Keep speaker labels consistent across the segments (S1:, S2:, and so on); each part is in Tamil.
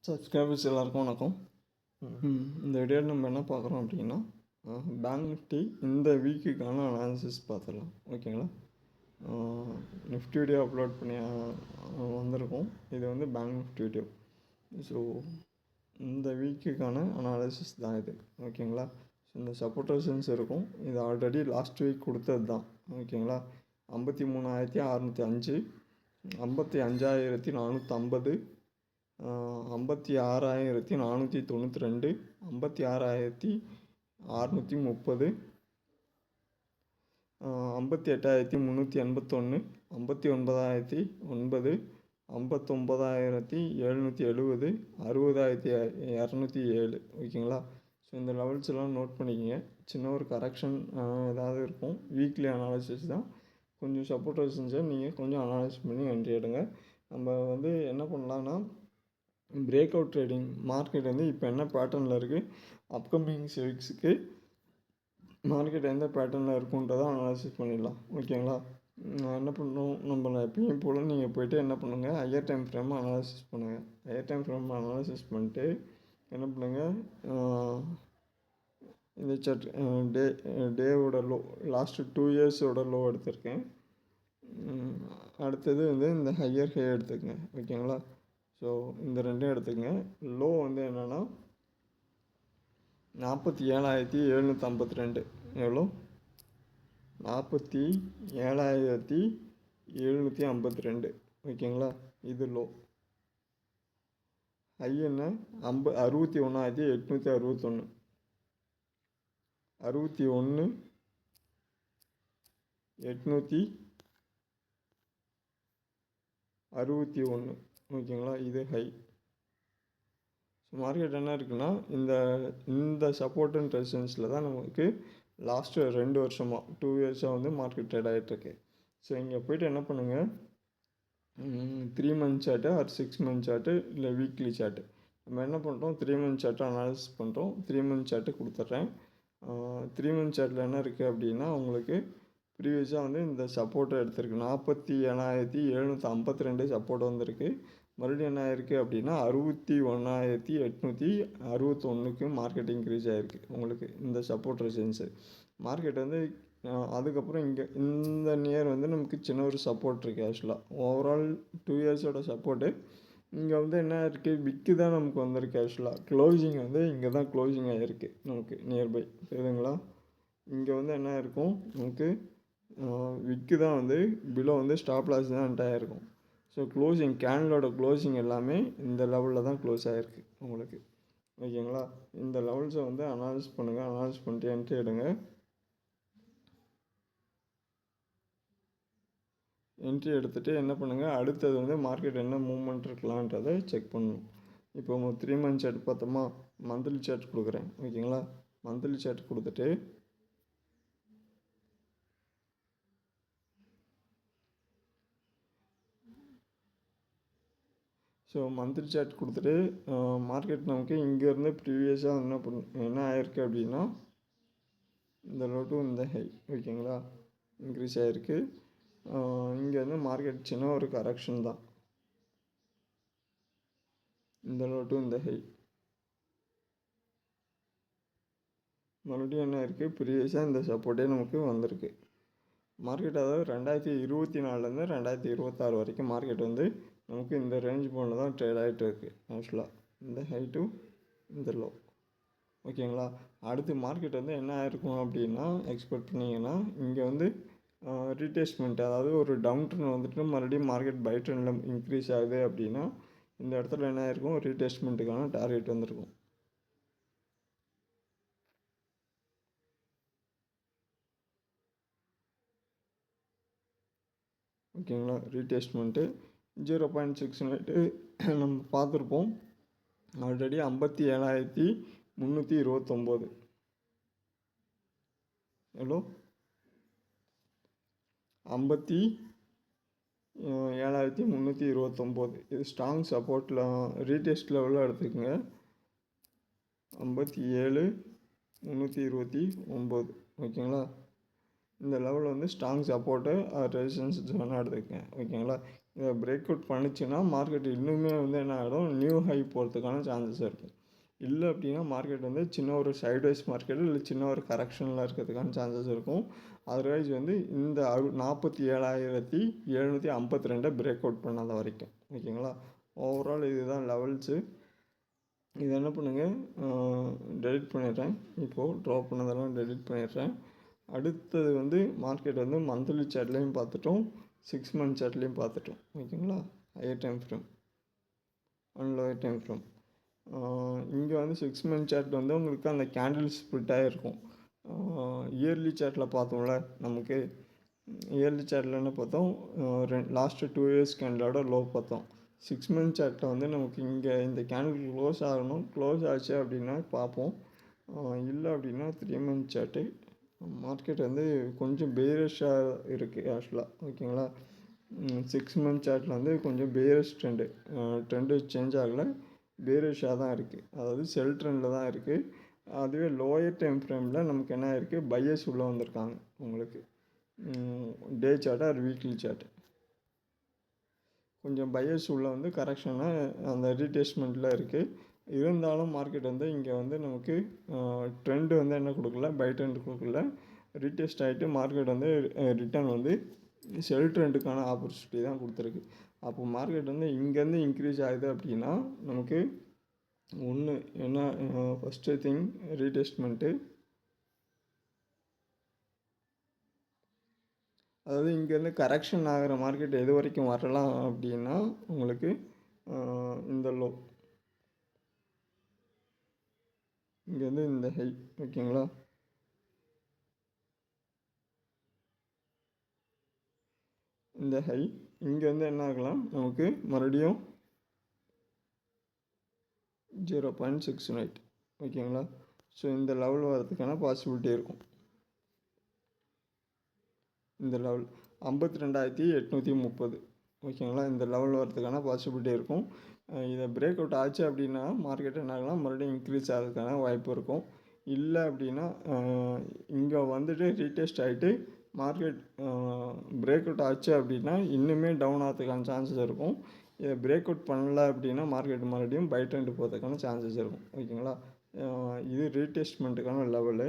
S1: சப்ஸ்கிரைபர்ஸ் எல்லாருக்கும் வணக்கம். இந்த வீடியோவில் நம்ம என்ன பார்க்குறோம் அப்படின்னா, பேங்க் நிஃப்டி இந்த வீக்குக்கான அனாலிசிஸ் பார்த்துடலாம். ஓகேங்களா? நிஃப்டி வீடியோ அப்லோட் பண்ணி வந்திருக்கோம். இது வந்து பேங்க் நிஃப்டி வீடியோ. ஸோ இந்த வீக்குக்கான அனாலிசிஸ் தான் இது. ஓகேங்களா? ஸோ இந்த சப்போர்டர்ஸன்ஸ் இருக்கும். இது ஆல்ரெடி லாஸ்ட் வீக் கொடுத்தது தான். ஓகேங்களா? 53,605, 55,450, 56,492, 56,630, 58,381, 59,009, 59,770, 60,207. ஓகேங்களா? ஸோ இந்த லெவல்ஸ் எல்லாம் நோட் பண்ணிக்கோங்க. சின்ன ஒரு கரெக்ஷன் ஏதாவது இருக்கும். வீக்லி அனாலிசிஸ் தான். கொஞ்சம் சப்போர்ட்டர்ஸ் இருந்துச்சு நீங்கள் கொஞ்சம் அனாலிசிஸ் பண்ணி என்ட்ரி எடுங்க. நம்ம வந்து என்ன பண்ணலான்னா, பிரேக் அவுட் ட்ரேடிங் மார்க்கெட் வந்து இப்போ என்ன பேட்டர்னில் இருக்குது, அப்கமிங் வீக்ஸுக்கு மார்க்கெட் எந்த பேட்டர்னில் இருக்குன்றதை அனாலிசிஸ் பண்ணிடலாம். ஓகேங்களா? என்ன பண்ணணும், நம்ம எப்பயும் போல் நீங்கள் போய்ட்டு என்ன பண்ணுங்கள், ஹையர் டைம் ஃப்ரேம் அனாலிசிஸ் பண்ணுங்கள். ஹையர் டைம் ஃப்ரேம் அனாலிசிஸ் பண்ணிட்டு என்ன பண்ணுங்கள், இந்த சார்ட் டேவோட லோ, லாஸ்ட்டு 2 இயர்ஸோட லோ எடுத்திருக்கேன். அடுத்தது வந்து இந்த ஹையர் ஹை எடுத்துக்கங்க. ஓகேங்களா? ஸோ இந்த ரெண்டும் எடுத்துக்கங்க. லோ வந்து என்னென்னா 47,752. எவ்வளோ? 47,752. ஓகேங்களா? இது லோ. ஹை என்ன 61,861. 61,861. ஓகேங்களா? இது ஹை. ஸோ மார்க்கெட் என்ன இருக்குன்னா, இந்த சப்போர்ட் அண்ட் ரெசிஸ்டன்ஸில் தான் நமக்கு லாஸ்ட்டு 2 வருஷமாக 2 இயர்ஸாக வந்து மார்க்கெட் ட்ரேட் ஆகிட்டுருக்கு. ஸோ இங்கே போய்ட்டு என்ன பண்ணுங்கள், 3 month chart or 6 month chart இல்லை வீக்லி சார்ட்டு. நம்ம என்ன பண்ணுறோம், 3 மந்த் சார்ட்டை அனாலிசிஸ் பண்ணுறோம். 3 மந்த் சார்ட்டு கொடுத்துட்றேன். 3 மந்த் சார்ட்டில் என்ன இருக்குது அப்படின்னா, உங்களுக்கு ப்ரீவியஸாக வந்து இந்த சப்போர்ட்டை எடுத்திருக்கு. 47,752 சப்போர்ட் வந்திருக்கு. மறுபடியும் என்ன ஆயிருக்கு அப்படின்னா 61,861க்கு மார்க்கெட் இன்க்ரீஸ் ஆகிருக்கு உங்களுக்கு இந்த சப்போர்ட் ரெசிஸ்டன்ஸு. மார்க்கெட் வந்து அதுக்கப்புறம் இங்கே இந்த நியர் வந்து நமக்கு சின்ன ஒரு சப்போர்ட் இருக்குது. ஆக்சுவலாக ஓவரால் 2 இயர்ஸோட சப்போர்ட்டு இங்கே வந்து என்ன இருக்குது, விக்கு தான் நமக்கு வந்திருக்கு. ஆக்சுவலாக க்ளோசிங் வந்து இங்கே தான் க்ளோசிங் ஆகிருக்கு நமக்கு நியர்பை. புரியுதுங்களா? இங்கே வந்து என்ன இருக்கும், நமக்கு விக்கு தான் வந்து பிலோ வந்து ஸ்டாப் லாஸ் தான் என்ட் ஆகிருக்கும். ஸோ க்ளோசிங் கேண்டலோட க்ளோசிங் எல்லாமே இந்த லெவலில் தான் க்ளோஸ் ஆகிருக்கு உங்களுக்கு. ஓகேங்களா? இந்த லெவல்ஸை வந்து அனாலிசிஸ் பண்ணுங்கள். அனாலிசிஸ் பண்ணிட்டு என்ட்ரி எடுங்க. என்ட்ரி எடுத்துகிட்டு என்ன பண்ணுங்கள், அடுத்தது வந்து மார்க்கெட் என்ன மூவ்மெண்ட் இருக்கலான்றதை செக் பண்ணணும். இப்போ 3 மந்த் சார்ட் பார்த்தோமா, மந்த்லி சார்ட் கொடுக்குறேன். ஓகேங்களா? மந்த்லி சார்ட் கொடுத்துட்டு ஸோ மந்த்லி சார்ட் கொடுத்துட்டு மார்க்கெட் நமக்கு இங்கேருந்து ப்ரீவியஸாக என்ன ஆயிருக்கு அப்படின்னா, இந்த லோ டு இந்த ஹை. ஓகேங்களா? இன்க்ரீஸ் ஆகிருக்கு. இங்கே வந்து மார்க்கெட் சின்ன ஒரு கரெக்ஷன் தான். இந்த லோ டு இந்த ஹை மறுபடியும் என்ன இருக்குது, ப்ரீவியஸாக இந்த சப்போர்ட்டே நமக்கு வந்திருக்கு. மார்க்கெட் அதாவது 2024லேருந்து 2026 வரைக்கும் மார்க்கெட் வந்து நமக்கு இந்த ரேஞ்ச் போனில் தான் ட்ரேட் ஆகிட்டு இருக்குது. ஆக்சுவலாக இந்த ஹை டு இந்த லோ. ஓகேங்களா? அடுத்து மார்க்கெட் வந்து என்ன ஆயிருக்கும் அப்படின்னா, எக்ஸ்பெக்ட் பண்ணிங்கன்னா இங்கே வந்து ரீடெஸ்ட்மெண்ட், அதாவது ஒரு டவுன் ட்ரெண்ட் வந்துட்டு மறுபடியும் மார்க்கெட் பை ட்ரெண்டில் இன்க்ரீஸ் ஆகுது அப்படின்னா இந்த இடத்துல என்ன ஆயிருக்கும், ரீடெஸ்ட்மெண்ட்டுக்கான டார்கெட் வந்திருக்கும். ஓகேங்களா? ரீடெஸ்ட்மெண்ட்டு 0.69 நம்ம பார்த்துருப்போம் ஆல்ரெடி. 57,329. எவ்வளோ? 57,329. இது ஸ்ட்ராங் சப்போர்ட்டில் ரீடெஸ்ட் லெவலில் எடுத்துக்கோங்க. 57,329. ஓகேங்களா? இந்த லெவலில் வந்து ஸ்ட்ராங் சப்போர்ட்டு ரெசிஸ்டன்ஸ் ஜோனாக எடுத்துக்கங்க. ஓகேங்களா? இதை பிரேக் அவுட் பண்ணிச்சுன்னா மார்க்கெட் இன்னுமே வந்து என்ன ஆகிடும், நியூ ஹை போகிறதுக்கான சான்சஸ் இருக்குது. இல்லை அப்படின்னா மார்க்கெட் வந்து சின்ன ஒரு சைட்வைஸ் மார்க்கெட்டு இல்லை சின்ன ஒரு கரெக்ஷனில் இருக்கிறதுக்கான சான்சஸ் இருக்கும். அதர்வைஸ் வந்து இந்த 47,752 பிரேக் அவுட் பண்ணாத வரைக்கும், ஓகேங்களா. ஓவரால் இதுதான் லெவல்ஸு. இது என்ன பண்ணுங்கள், டெலிட் பண்ணிடுறேன். இப்போது ட்ராப் பண்ணதெல்லாம் டெலிட் பண்ணிடுறேன். அடுத்தது வந்து மார்க்கெட் வந்து மந்த்லி சார்ட்லேயும் பார்த்துட்டோம், 6 மந்த் சார்ட்லேயும் பார்த்துட்டோம், ஓகேங்களா. Higher time frame and lower time frame. இங்கே வந்து 6 மந்த் சார்ட் வந்து உங்களுக்கு அந்த கேண்டில் ஸ்ப்ளிட்டாக இருக்கும். இயர்லி சார்ட்டில் பார்த்தோம்ல, நமக்கு இயர்லி சார்ட்டில் என்ன பார்த்தோம், லாஸ்ட்டு 2 இயர்ஸ் கேண்டலோட லோ பார்த்தோம். 6 மந்த் சார்ட்டில் வந்து நமக்கு இங்கே இந்த கேண்டில் க்ளோஸ் ஆகணும். க்ளோஸ் ஆச்சு அப்படின்னா பார்ப்போம். இல்லை அப்படின்னா 3 மந்த் சார்ட்டு மார்க்கெட் வந்து கொஞ்சம் பேரிஷாக இருக்குது ஆக்சுவலாக, ஓகேங்களா. 6 மந்த் சார்ட்டில் வந்து கொஞ்சம் பேரிஷ் ட்ரெண்டு சேஞ்ச் ஆகலை, பேரிஷாக தான் இருக்குது. அதாவது செல் ட்ரெண்டில் தான் இருக்குது. அதுவே லோயர் டைம் ஃப்ரேமில் நமக்கு என்ன இருக்குது, பையர்ஸ் உள்ளே வந்திருக்காங்க. உங்களுக்கு டே சார்ட்டு ஆர் வீக்லி சார்ட்டு கொஞ்சம் பையர்ஸ் உள்ளே வந்து கரெக்ஷனாக அந்த ரீடேஸ்மெண்ட்டில் இருக்குது. இருந்தாலும் மார்க்கெட் வந்து இங்கே வந்து நமக்கு ட்ரெண்டு வந்து என்ன கொடுக்கல, பை ட்ரெண்ட் கொடுக்கல. ரீடெஸ்ட் ஆகிட்டு மார்க்கெட் வந்து ரிட்டர்ன் வந்து செல் ட்ரெண்டுக்கான ஆப்பர்ச்சுனிட்டி தான் கொடுத்துருக்கு. அப்போ மார்க்கெட் வந்து இங்கேருந்து இன்க்ரீஸ் ஆகுது அப்படின்னா நமக்கு ஒன்று என்ன, ஃபஸ்ட்டு திங் ரீடெஸ்ட்மெண்ட்டு. அதாவது இங்கேருந்து கரெக்ஷன் ஆகிற மார்க்கெட் எது வரைக்கும் வரலாம் அப்படின்னா உங்களுக்கு இந்த லோ, இங்கேருந்து இந்த ஹை, ஓகேங்களா. இந்த ஹை இங்கேருந்து என்ன ஆகலாம், நமக்கு மறுபடியும் 0.69, ஓகேங்களா. ஸோ இந்த லெவல் வரதுக்கான பாசிபிலிட்டி இருக்கும். இந்த லெவல் 52,830, ஓகேங்களா. இந்த லெவல் வரதுக்கான பாசிபிலிட்டி இருக்கும். இதை பிரேக் அவுட் ஆச்சு அப்படின்னா மார்க்கெட் என்ன ஆகலாம், மறுபடியும் இன்க்ரீஸ் ஆகிறதுக்கான வாய்ப்பு இருக்கும். இல்லை அப்படின்னா இங்கே வந்துட்டு ரீடெஸ்ட் ஆகிட்டு மார்க்கெட் பிரேக் அவுட் ஆச்சு அப்படின்னா இன்னுமே டவுன் ஆகிறதுக்கான சான்சஸ் இருக்கும். இதை பிரேக் அவுட் பண்ணல அப்படின்னா மார்க்கெட் மறுபடியும் பை ட்ரெண்ட் போகிறதுக்கான சான்சஸ் இருக்கும், ஓகேங்களா. இது ரீடெஸ்ட்மெண்ட்டுக்கான லெவலு.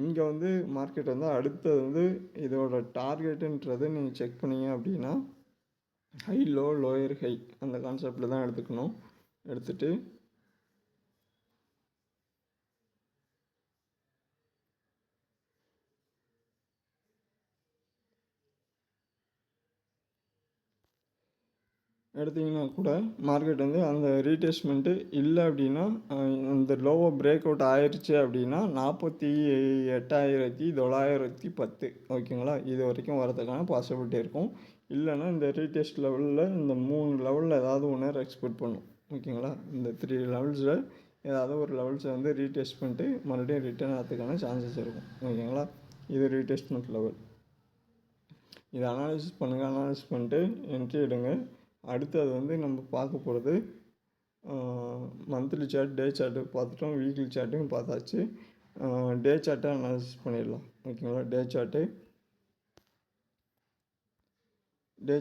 S1: இங்கே வந்து மார்க்கெட் வந்து அடுத்தது வந்து இதோட டார்கெட்டுன்றது நீங்கள் செக் பண்ணிங்க அப்படின்னா ஹை லோ லோயர் ஹை அந்த கான்செப்டில் தான் எடுத்துக்கணும். எடுத்துகிட்டு எடுத்திங்கன்னா கூட மார்க்கெட் வந்து அந்த ரீடெஸ்ட்மெண்ட்டு இல்லை அப்படின்னா அந்த லோவை பிரேக் அவுட் ஆயிடுச்சு அப்படின்னா 48,910, ஓகேங்களா. இது வரைக்கும் வரதுக்கான பாசிபிலிட்டி இருக்கும். இல்லைன்னா இந்த ரீடெஸ்ட் லெவலில் இந்த 3 லெவலில் ஏதாவது ஒன்று எக்ஸ்பெக்ட் பண்ணும், ஓகேங்களா. இந்த 3 லெவல்ஸில் ஏதாவது ஒரு லெவல்ஸை வந்து ரீடெஸ்ட் பண்ணிட்டு மறுபடியும் ரிட்டர்ன் ஆகிறதுக்கான சான்சஸ் இருக்கும், ஓகேங்களா. இது ரீடெஸ்ட்மெண்ட் லெவல். இதை அனாலிசிஸ் பண்ணுங்கள். அனாலிசிஸ் பண்ணிட்டு என்ட்ரி எடுங்க. அடுத்தது வந்து நம்ம பார்க்க போகிறது மந்த்லி சார்ட், டே சார்ட்டு பார்த்துட்டோம், வீக்லி சார்ட்டும் பார்த்தாச்சு. டே சார்ட்டை அனாலிசிஸ் பண்ணிடலாம், ஓகேங்களா. டே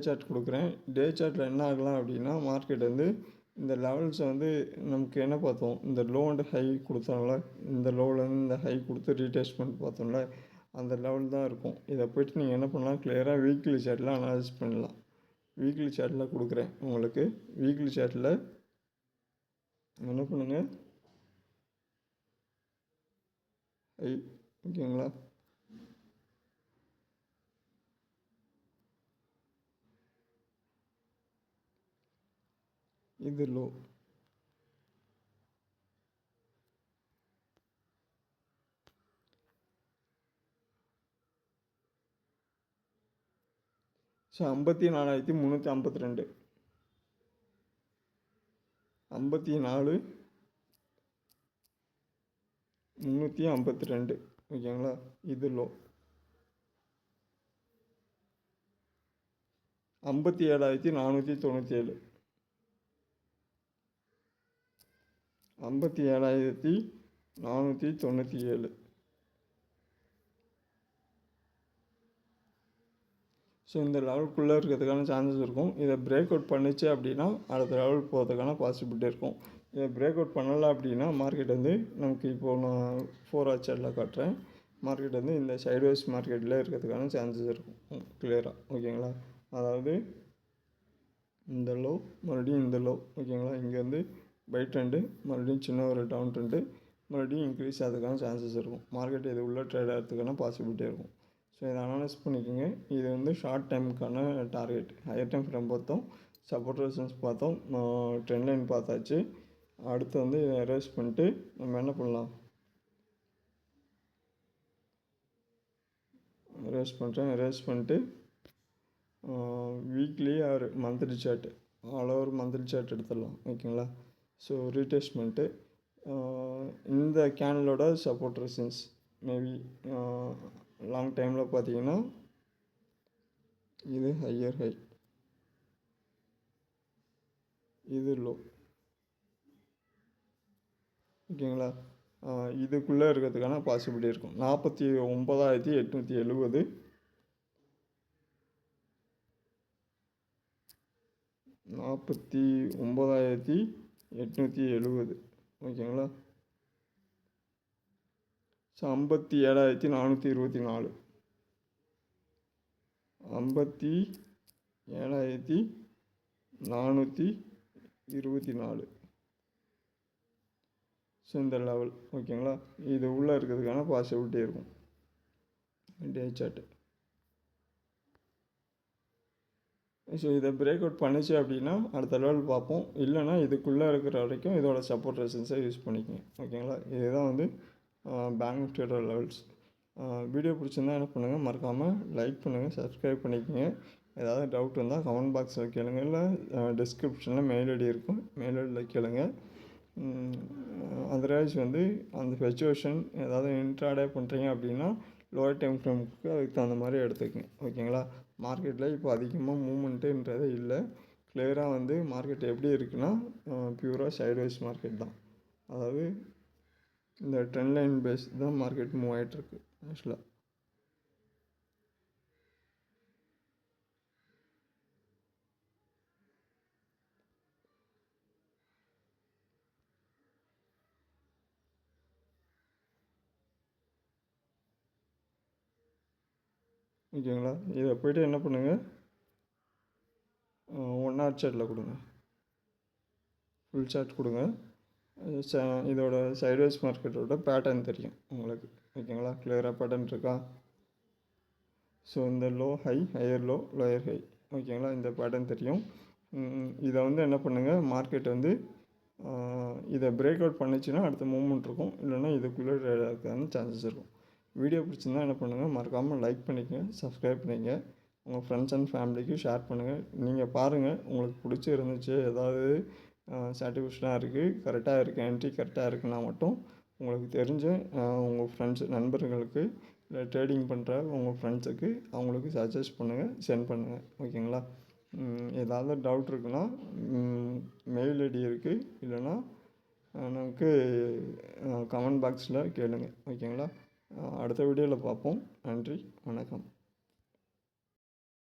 S1: சார்ட் கொடுக்குறேன். டே சார்ட்டில் என்ன ஆகலாம் அப்படின்னா மார்க்கெட் வந்து இந்த லெவல்ஸை வந்து நமக்கு என்ன பார்த்தோம், இந்த லோ அண்ட் ஹை கொடுத்தோம்ல, இந்த லோவிலேருந்து இந்த ஹை கொடுத்து ரீடெஸ்ட்மெண்ட் பார்த்தோம்ல, அந்த லெவல் தான் இருக்கும். இதை போய்ட்டு நீங்கள் என்ன பண்ணலாம், கிளியராக வீக்லி சார்ட்டில் அனாலிசிஸ் பண்ணலாம். வீக்லி சார்ட்டில் கொடுக்குறேன் உங்களுக்கு. வீக்லி சார்ட்டில் என்ன பண்ணுங்கள், ஹை, ஓகேங்களா. இது லோ, ஸோ 54,352, 54,352, ஓகேங்களா. இது லோ. 57,497, 57,497. ஸோ இந்த லெவலுக்குள்ளே இருக்கிறதுக்கான சான்சஸ் இருக்கும். இதை பிரேக் அவுட் பண்ணிச்சு அப்படின்னா அடுத்த லெவல் போகிறதுக்கான பாசிபிலிட்டி இருக்கும். இதை பிரேக் அவுட் பண்ணலை அப்படின்னா மார்க்கெட் வந்து நமக்கு இப்போது நான் 4 ஹவர் சார்ட்டில் காட்டுறேன். மார்க்கெட் வந்து இந்த சைட்வேஸ் மார்க்கெட்டில் இருக்கிறதுக்கான சான்சஸ் இருக்கும் கிளியராக. ஓகேங்களா? அதாவது இந்த லோ மறுபடியும் இந்த லோ. ஓகேங்களா? இங்கேருந்து பை ட்ரெண்டு மறுபடியும் சின்ன ஒரு டவுன் ட்ரெண்டு மறுபடியும் இன்க்ரீஸ் ஆகிறதுக்கான சான்சஸ் இருக்கும். மார்க்கெட் இது உள்ள ட்ரேட் ஆகிறதுக்கான பாசிபிலிட்டி இருக்கும். ஸோ இதை அனலைஸ் பண்ணிக்கோங்க. இது வந்து ஷார்ட் டைமுக்கான டார்கெட். ஹையர் டைம் ஃப்ரேம் பார்த்தோம், சப்போர்ட் ரெசிஸ்டன்ஸ் பார்த்தோம், ட்ரெண்ட் லைன் பார்த்தாச்சு. அடுத்து வந்து இதை எரேஸ் பண்ணிட்டு நம்ம என்ன பண்ணலாம், எரேஸ் பண்ணிட்டு weekly or monthly chart, all over monthly chart எடுத்துடலாம். ஓகேங்களா? ஸோ ரீடெஸ்ட் பண்ணிட்டு இந்த கேனலோட சப்போர்ட் ரெசிஸ்டன்ஸ் மேபி லாங் டைமில் பார்த்தீங்கன்னா இது ஹையர் ஹை, இது லோ. ஓகேங்களா? இதுக்குள்ளே இருக்கிறதுக்கான பாசிபிலிட்டி இருக்கும். 49,870 49,870. ஓகேங்களா? ஸோ 57,424 57,424. ஸோ இந்த லெவல். ஓகேங்களா? இது உள்ளே இருக்கிறதுக்கான பாசிபிலிட்டி இருக்கும் டே சார்ட்டு. ஸோ இதை பிரேக் அவுட் பண்ணிச்சு அப்படின்னா அடுத்த லெவல் பார்ப்போம். இல்லைனா இதுக்குள்ளே இருக்கிற வரைக்கும் இதோட சப்போர்ட் ரெசிஸ்டன்ஸை யூஸ் பண்ணிக்கோங்க. ஓகேங்களா? இதுதான் வந்து பேங்க் நிஃப்டியோட லெவல்ஸ். வீடியோ பிடிச்சிருந்தா என்ன பண்ணுங்கள், மறக்காமல் லைக் பண்ணுங்கள், சப்ஸ்கிரைப் பண்ணிக்கோங்க. ஏதாவது டவுட் இருந்தால் கமெண்ட் பாக்ஸில் கேளுங்க, இல்லை டிஸ்கிரிப்ஷனில் மெயில் ஐடி இருக்கும், மெயில் ஐடியில் கேளுங்க. அதர்வைஸ் வந்து அந்த ஃப்ளக்சுவேஷன் ஏதாவது இன்ட்ராடே பண்ணுறீங்க அப்படின்னா லோவர் டைம் ஃப்ரேமுக்கு அதுக்கு தகுந்த மாதிரி எடுத்துக்கங்க. ஓகேங்களா? மார்க்கெட்டில் இப்போ அதிகமாக மூமெண்ட்டுன்றதே இல்லை. கிளியராக வந்து மார்க்கெட் எப்படி இருக்குன்னா பியூராக சைட்வைஸ் மார்க்கெட் தான். அதாவது இந்த ட்ரெண்ட் லைன் பேஸ் தான் மார்க்கெட் மூவ் ஆகிட்டுருக்கு ஆக்சுவலாக. ஓகேங்களா? இதை போய்ட்டு என்ன பண்ணுங்கள், 1 ஹவர் சார்ட்டில் கொடுங்க, ஃபுல் சார்ட் கொடுங்க. இதோட சைட்வேஸ் மார்க்கெட்டோட பேட்டர்ன் தெரியும் உங்களுக்கு. ஓகேங்களா? கிளியராக பேட்டர்ன் இருக்கா? ஸோ இந்த low high, higher low, lower high. ஓகேங்களா? இந்த பேட்டர்ன் தெரியும். இதை வந்து என்ன பண்ணுங்கள், மார்க்கெட் வந்து இதை பிரேக் அவுட் பண்ணிச்சுன்னா அடுத்த மூவ்மெண்ட் இருக்கும். இல்லைனா இதுக்குள்ளே இருக்கான சான்சஸ் இருக்கும். வீடியோ பிடிச்சிருந்தா என்ன பண்ணுங்கள், மறக்காமல் லைக் பண்ணிக்கங்க, சப்ஸ்கிரைப் பண்ணிங்க, உங்கள் ஃப்ரெண்ட்ஸ் அண்ட் ஃபேமிலிக்கு ஷேர் பண்ணுங்கள். நீங்கள் பாருங்கள், உங்களுக்கு பிடிச்சி இருந்துச்சு, ஏதாவது சாட்டிஸ்ஃபேக்ஷனாக இருக்குது, கரெக்டாக இருக்குது, என்ட்ரி கரெக்டாக இருக்குன்னா மட்டும் உங்களுக்கு தெரிஞ்ச உங்கள் ஃப்ரெண்ட்ஸ் நண்பர்களுக்கு இல்லை ட்ரேடிங் பண்ணுற உங்கள் ஃப்ரெண்ட்ஸுக்கு அவங்களுக்கு சஜஸ்ட் பண்ணுங்கள், சென்ட் பண்ணுங்கள். ஓகேங்களா? ஏதாவது டவுட் இருக்குன்னா மெயில் ஐடி இருக்குது, இல்லைன்னா நமக்கு கமெண்ட் பாக்ஸில் கேளுங்க. ஓகேங்களா? அடுத்த வீடியோவில் பார்ப்போம். நன்றி, வணக்கம்.